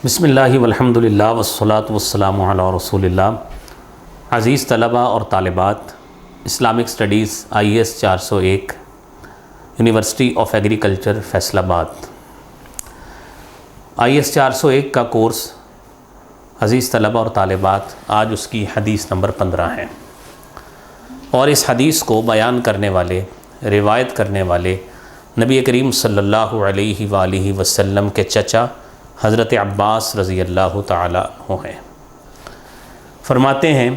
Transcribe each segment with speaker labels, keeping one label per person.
Speaker 1: بسم اللہ والحمد للہ والصلاة والسلام علی رسول اللہ۔ عزیز طلبہ اور طالبات، Islamic studies IAS 401 university of agriculture Faisal آباد IAS 401 کا کورس عزیز طلبہ اور طالبات آج اس کی حدیث نمبر 15 ہے، اور اس حدیث کو بیان کرنے والے، روایت کرنے والے نبی کریم صلی اللہ علیہ وآلہ وسلم کے چچا حضرت عباس رضی اللہ تعالیٰ عنہ ہیں۔ فرماتے ہیں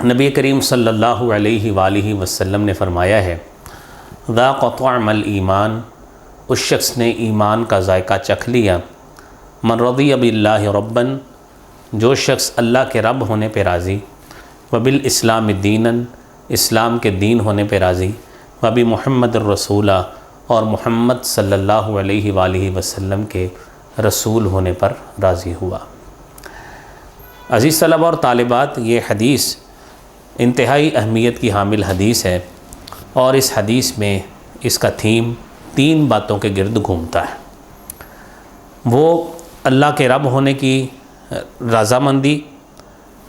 Speaker 1: نبی کریم صلی اللہ علیہ وآلہ وسلم نے فرمایا ہے، ذاق طعم الایمان، اس شخص نے ایمان کا ذائقہ چکھ لیا، من رضی باللہ ربا، جو شخص اللہ کے رب ہونے پہ راضی، وبالاسلام دینا، اسلام کے دین ہونے پہ راضی، وبمحمد الرسول، اور محمد صلی اللہ علیہ وآلہ وسلم کے رسول ہونے پر راضی ہوا۔ عزیز طلبہ اور طالبات، یہ حدیث انتہائی اہمیت کی حامل حدیث ہے، اور اس حدیث میں اس کا تھیم 3 باتوں کے گرد گھومتا ہے۔ وہ اللہ کے رب ہونے کی رضامندی،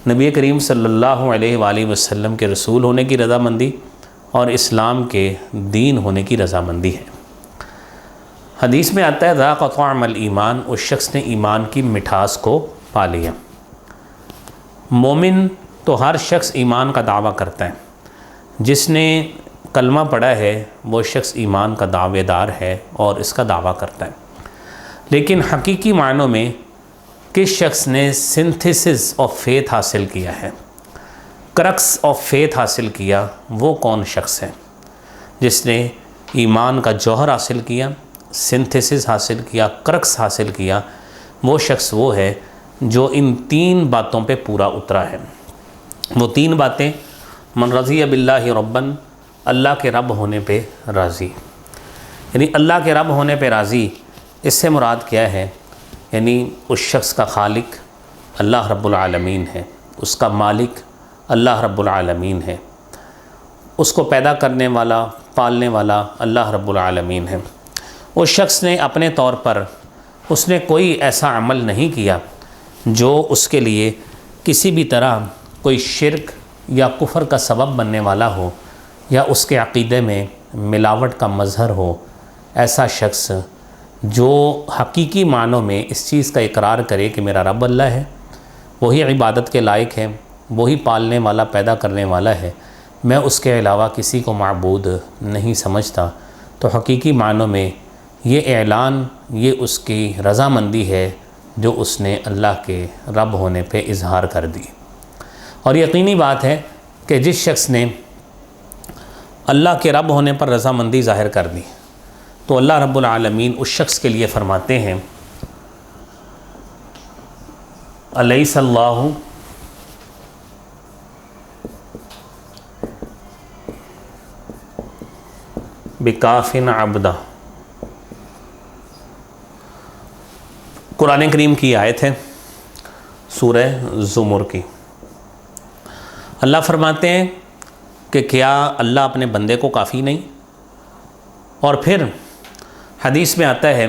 Speaker 1: نبی کریم صلی اللہ علیہ وآلہ وسلم کے رسول ہونے کی رضامندی، اور اسلام کے دین ہونے کی رضامندی ہے۔ حدیث میں آتا ہے ذاق طعم الایمان، اس شخص نے ایمان کی مٹھاس کو پا لیا۔ مومن تو ہر شخص ایمان کا دعویٰ کرتا ہے، جس نے کلمہ پڑھا ہے وہ شخص ایمان کا دعوے دار ہے اور اس کا دعویٰ کرتا ہے، لیکن حقیقی معنوں میں کس شخص نے سنتھیسس آف فیتھ حاصل کیا ہے، کرکس آف فیتھ حاصل کیا، وہ کون شخص ہے جس نے ایمان کا جوہر حاصل کیا، سنتھیسس حاصل کیا، کرکس حاصل کیا؟ وہ شخص وہ ہے جو ان 3 باتوں پہ پورا اترا ہے۔ وہ 3 باتیں: من رضی باللہ ربا، اللہ کے رب ہونے پہ راضی، یعنی اللہ کے رب ہونے پہ راضی، اس سے مراد کیا ہے؟ یعنی اس شخص کا خالق اللہ رب العالمین ہے، اس کا مالک اللہ رب العالمین ہے، اس کو پیدا کرنے والا، پالنے والا اللہ رب العالمین ہے۔ اس شخص نے اپنے طور پر اس نے کوئی ایسا عمل نہیں کیا جو اس کے لیے کسی بھی طرح کوئی شرک یا کفر کا سبب بننے والا ہو، یا اس کے عقیدے میں ملاوٹ کا مظہر ہو۔ ایسا شخص جو حقیقی معنوں میں اس چیز کا اقرار کرے کہ میرا رب اللہ ہے، وہی عبادت کے لائق ہے، وہی پالنے والا، پیدا کرنے والا ہے، میں اس کے علاوہ کسی کو معبود نہیں سمجھتا، تو حقیقی معنوں میں یہ اعلان، یہ اس کی رضامندی ہے جو اس نے اللہ کے رب ہونے پہ اظہار کر دی۔ اور یقینی بات ہے کہ جس شخص نے اللہ کے رب ہونے پر رضامندی ظاہر کر دی، تو اللہ رب العالمین اس شخص کے لیے فرماتے ہیں، الیس اللہ بکاف عبدہ۔ قرآن کریم کی آیت ہے، سورہ زمر کی۔ اللہ فرماتے ہیں کہ کیا اللہ اپنے بندے کو کافی نہیں؟ اور پھر حدیث میں آتا ہے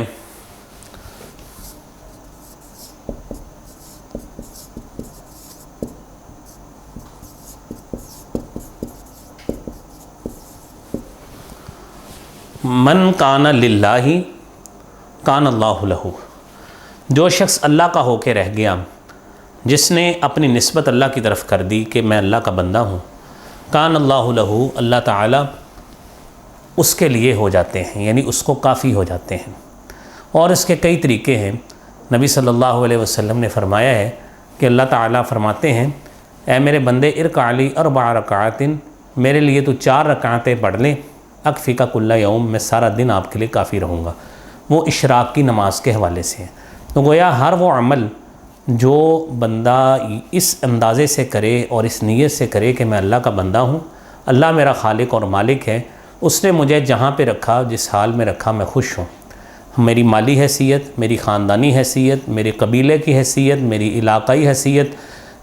Speaker 1: من کان للہ کان اللہ لہ، جو شخص اللہ کا ہو کے رہ گیا، جس نے اپنی نسبت اللہ کی طرف کر دی کہ میں اللہ کا بندہ ہوں، کان اللہ لہ، اللہ تعالیٰ اس کے لیے ہو جاتے ہیں، یعنی اس کو کافی ہو جاتے ہیں۔ اور اس کے کئی طریقے ہیں۔ نبی صلی اللہ علیہ وسلم نے فرمایا ہے کہ اللہ تعالیٰ فرماتے ہیں، اے میرے بندے ارکع لی 4 رکعات، میرے لیے تو 4 رکعتیں پڑھ لیں، اکفی کا کل یوم، میں سارا دن آپ کے لیے کافی رہوں گا۔ وہ اشراق کی نماز کے حوالے سے ہے۔ تو گویا ہر وہ عمل جو بندہ اس اندازے سے کرے اور اس نیت سے کرے کہ میں اللہ کا بندہ ہوں، اللہ میرا خالق اور مالک ہے، اس نے مجھے جہاں پہ رکھا، جس حال میں رکھا، میں خوش ہوں۔ میری مالی حیثیت، میری خاندانی حیثیت، میرے قبیلے کی حیثیت، میری علاقائی حیثیت،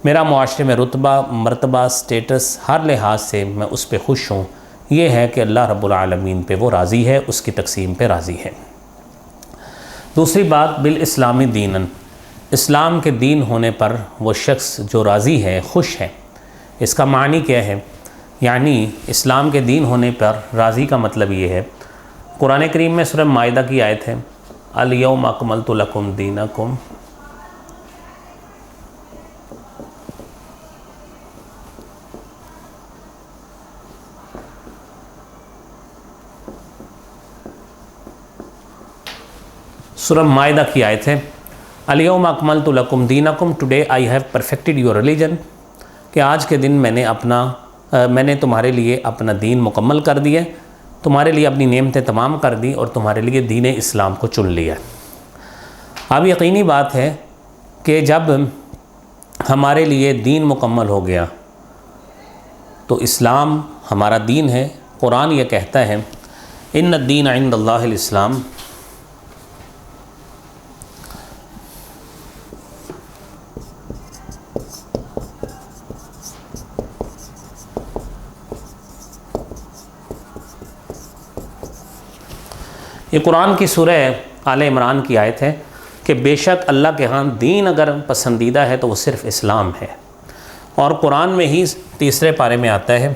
Speaker 1: میرا معاشرے میں رتبہ، مرتبہ، سٹیٹس، ہر لحاظ سے میں اس پہ خوش ہوں۔ یہ ہے کہ اللہ رب العالمین پہ وہ راضی ہے، اس کی تقسیم پہ راضی ہے۔ دوسری بات بالاسلام دیناً، اسلام کے دین ہونے پر وہ شخص جو راضی ہے، خوش ہے، اس کا معنی کیا ہے؟ یعنی اسلام کے دین ہونے پر راضی کا مطلب یہ ہے، قرآن کریم میں سورہ مائدہ کی آیت ہے، الیوم اکملت لکم دینکم، سورہ مائدہ کی آیت ہے، الیوم اکملت لکم دینکم، today I have perfected your religion, کہ آج کے دن میں نے تمہارے لیے اپنا دین مکمل کر دیا، تمہارے لیے اپنی نعمتیں تمام کر دی اور تمہارے لیے دین اسلام کو چن لیا۔ اب یقینی بات ہے کہ جب ہمارے لیے دین مکمل ہو گیا تو اسلام ہمارا دین ہے۔ قرآن یہ کہتا ہے، ان الدین عند اللہ الاسلام، یہ قرآن کی سورہ آل عمران کی آیت ہے کہ بے شک اللہ کے ہاں دین اگر پسندیدہ ہے تو وہ صرف اسلام ہے، اور قرآن میں ہی تیسرے پارے میں آتا ہے،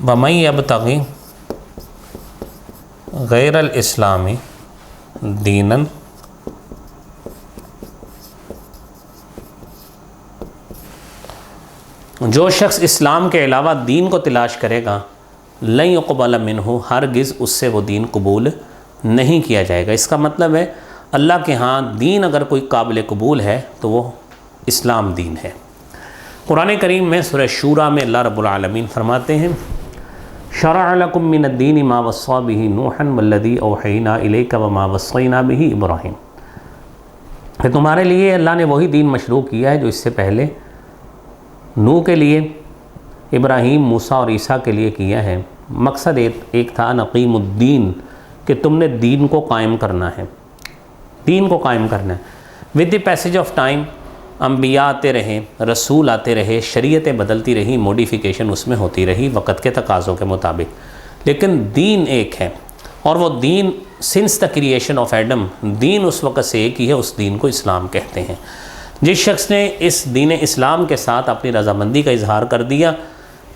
Speaker 1: وَمَن يَبْتَغِ غَيْرَ الْإِسْلَامِ دِينًا، جو شخص اسلام کے علاوہ دین کو تلاش کرے گا، لن يقبل منہ، ہرگز اس سے وہ دین قبول نہیں کیا جائے گا۔ اس کا مطلب ہے اللہ کے ہاں دین اگر کوئی قابل قبول ہے تو وہ اسلام دین ہے۔ قرآن کریم میں سورہ شورى میں اللہ رب العالمین فرماتے ہیں، شرع لکم من الدین ما وصى به نوحا والذی اوحینا الیک وما وصینا به ابراہیم، کہ تمہارے لیے اللہ نے وہی دین مشروع کیا ہے جو اس سے پہلے نوح کے لیے، ابراہیم، موسیٰ اور عیسیٰ کے لیے کیا ہے۔ مقصد ایک تھا، نقیم الدین، کہ تم نے دین کو قائم کرنا ہے، دین کو قائم کرنا ہے۔ With the passage of time انبیاء آتے رہے، رسول آتے رہے، شریعتیں بدلتی رہی، موڈیفیکیشن اس میں ہوتی رہی وقت کے تقاضوں کے مطابق، لیکن دین ایک ہے، اور وہ then since the creation of Adam, then اس وقت سے ایک ہی ہے، اس دین کو اسلام کہتے ہیں۔ جس شخص نے اس دین اسلام کے ساتھ اپنی رضامندی کا اظہار کر دیا،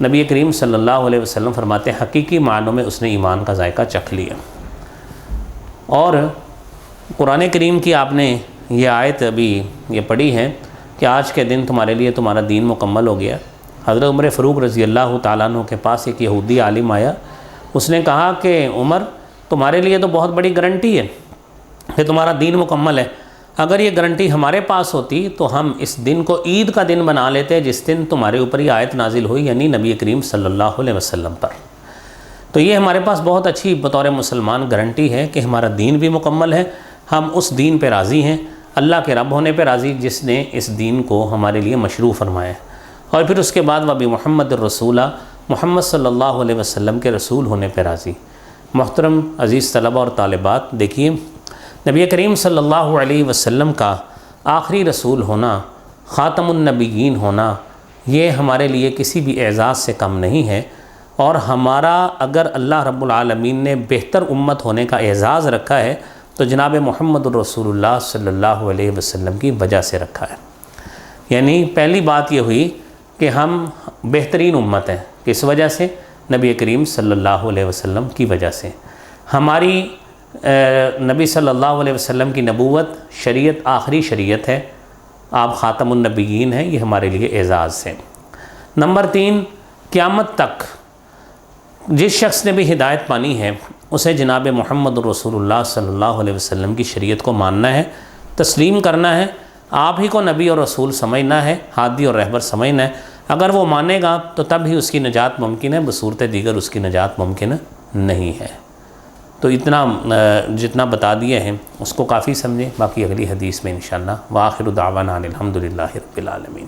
Speaker 1: نبی کریم صلی اللہ علیہ وسلم فرماتے ہیں حقیقی معنوں میں اس نے ایمان کا ذائقہ چکھ لیا۔ اور قرآن کریم کی آپ نے یہ آیت ابھی یہ پڑھی ہے کہ آج کے دن تمہارے لیے تمہارا دین مکمل ہو گیا۔ حضرت عمر فاروق رضی اللہ تعالیٰ عنہ کے پاس ایک یہودی عالم آیا، اس نے کہا کہ عمر، تمہارے لیے تو بہت بڑی گارنٹی ہے کہ تمہارا دین مکمل ہے، اگر یہ گارنٹی ہمارے پاس ہوتی تو ہم اس دن کو عید کا دن بنا لیتے جس دن تمہارے اوپر یہ آیت نازل ہوئی، یعنی نبی کریم صلی اللہ علیہ وسلم پر۔ تو یہ ہمارے پاس بہت اچھی بطور مسلمان گارنٹی ہے کہ ہمارا دین بھی مکمل ہے، ہم اس دین پہ راضی ہیں، اللہ کے رب ہونے پہ راضی جس نے اس دین کو ہمارے لیے مشروع فرمایا ہے۔ اور پھر اس کے بعد وبی محمد الرسولہ، محمد صلی اللہ علیہ وسلم کے رسول ہونے پہ راضی۔ محترم عزیز طلبہ اور طالبات، دیکھیے نبی کریم صلی اللہ علیہ وسلم کا آخری رسول ہونا، خاتم النبیین ہونا، یہ ہمارے لیے کسی بھی اعزاز سے کم نہیں ہے، اور ہمارا اگر اللہ رب العالمین نے بہتر امت ہونے کا اعزاز رکھا ہے تو جناب محمد الرسول اللہ صلی اللہ علیہ وسلم کی وجہ سے رکھا ہے۔ یعنی پہلی بات یہ ہوئی کہ ہم بہترین امت ہیں، کس وجہ سے؟ نبی کریم صلی اللہ علیہ وسلم کی وجہ سے۔ ہماری نبی صلی اللہ علیہ وسلم کی نبوت، شریعت آخری شریعت ہے، آپ خاتم النبیین ہیں، یہ ہمارے لیے اعزاز ہے۔ نمبر 3، قیامت تک جس شخص نے بھی ہدایت پانی ہے اسے جناب محمد الرسول اللہ صلی اللہ علیہ وسلم کی شریعت کو ماننا ہے، تسلیم کرنا ہے، آپ ہی کو نبی اور رسول سمجھنا ہے، ہادی اور رہبر سمجھنا ہے۔ اگر وہ مانے گا تو تب ہی اس کی نجات ممکن ہے، بصورت دیگر اس کی نجات ممکن نہیں ہے۔ تو اتنا جتنا بتا دیے ہیں اس کو کافی سمجھیں، باقی اگلی حدیث میں انشاءاللہ۔ وآخر دعوانا الحمدللہ رب العالمین۔